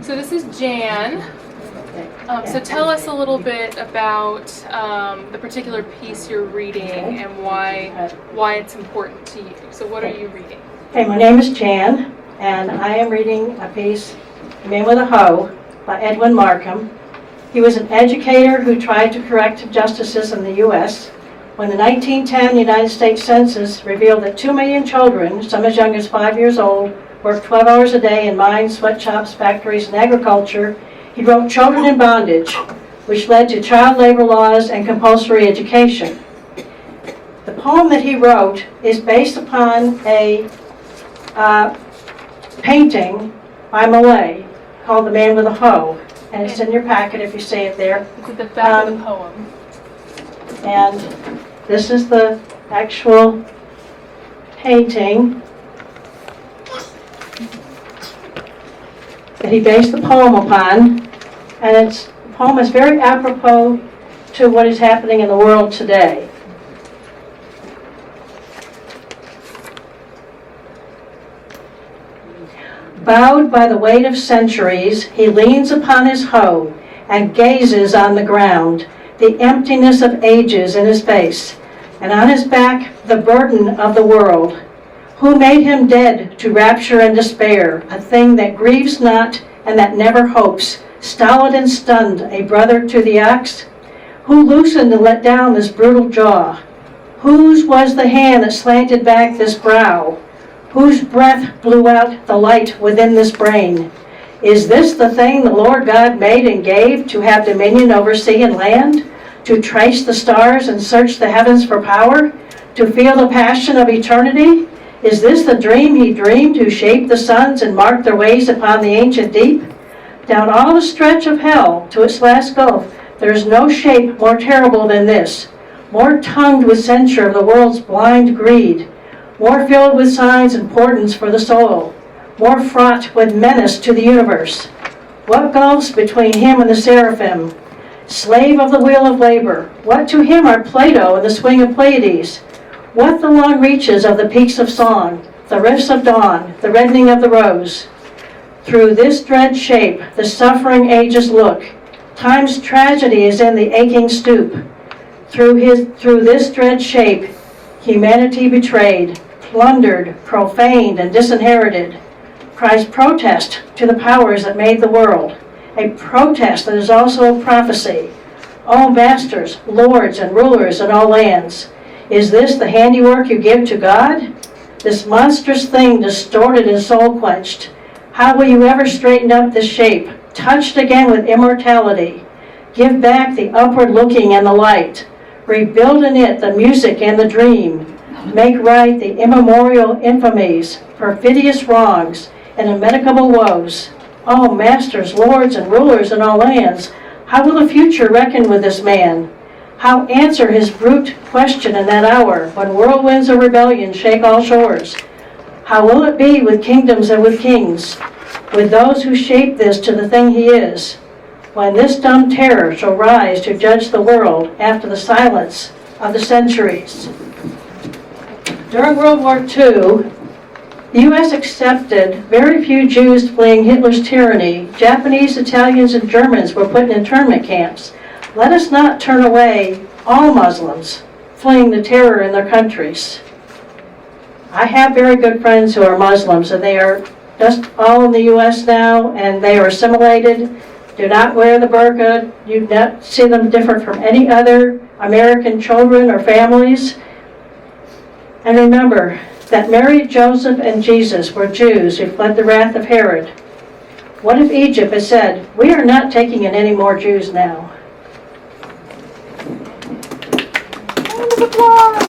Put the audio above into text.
So this is Jan. So tell us a little bit about the particular piece you're reading and why it's important to you. So what are you reading? Okay, my name is Jan, and I am reading a piece, Man With the Hoe, by Edwin Markham. He was an educator who tried to correct injustices in the U.S. when the 1910 United States Census revealed that 2 million children, some as young as 5 years old, worked 12 hours a day in mines, sweatshops, factories, and agriculture. He wrote Children in Bondage, which led to child labor laws and compulsory education. The poem that he wrote is based upon a painting by Smalley called The Man With the Hoe, and it's in your packet if you see it there. It's at the back of the poem. And this is the actual painting that he based the poem upon, and the poem is very apropos to what is happening in the world today. Bowed by the weight of centuries, he leans upon his hoe and gazes on the ground, the emptiness of ages in his face, and on his back the burden of the world. Who made him dead to rapture and despair, a thing that grieves not and that never hopes, stolid and stunned, a brother to the ox? Who loosened and let down this brutal jaw? Whose was the hand that slanted back this brow? Whose breath blew out the light within this brain? Is this the thing the Lord God made and gave, to have dominion over sea and land? To trace the stars and search the heavens for power? To feel the passion of eternity? Is this the dream he dreamed, who shaped the suns and marked their ways upon the ancient deep? Down all the stretch of hell to its last gulf, there is no shape more terrible than this, more tongued with censure of the world's blind greed, more filled with signs and portents for the soul, more fraught with menace to the universe. What gulfs between him and the seraphim? Slave of the wheel of labor, what to him are Plato and the swing of Pleiades? What the long reaches of the peaks of song, the rifts of dawn, the reddening of the rose? Through this dread shape the suffering ages look. Time's tragedy is in the aching stoop. Through this dread shape humanity betrayed, plundered, profaned, and disinherited, cries protest to the powers that made the world, a protest that is also a prophecy. O masters, lords, and rulers in all lands, is this the handiwork you give to God? This monstrous thing distorted and soul-quenched, how will you ever straighten up this shape, touched again with immortality? Give back the upward looking and the light, rebuild in it the music and the dream, make right the immemorial infamies, perfidious wrongs, and immitigable woes. O masters, lords, and rulers in all lands, how will the future reckon with this man? How answer his brute question in that hour, when whirlwinds of rebellion shake all shores? How will it be with kingdoms and with kings, with those who shape this to the thing he is, when this dumb terror shall rise to judge the world after the silence of the centuries? During World War II, the U.S. accepted very few Jews fleeing Hitler's tyranny. Japanese, Italians, and Germans were put in internment camps. Let us not turn away all Muslims fleeing the terror in their countries. I have very good friends who are Muslims, and they are just all in the U.S. now, and they are assimilated, do not wear the burqa. You do not see them different from any other American children or families. And remember that Mary, Joseph, and Jesus were Jews who fled the wrath of Herod. What if Egypt had said, "We are not taking in any more Jews now"?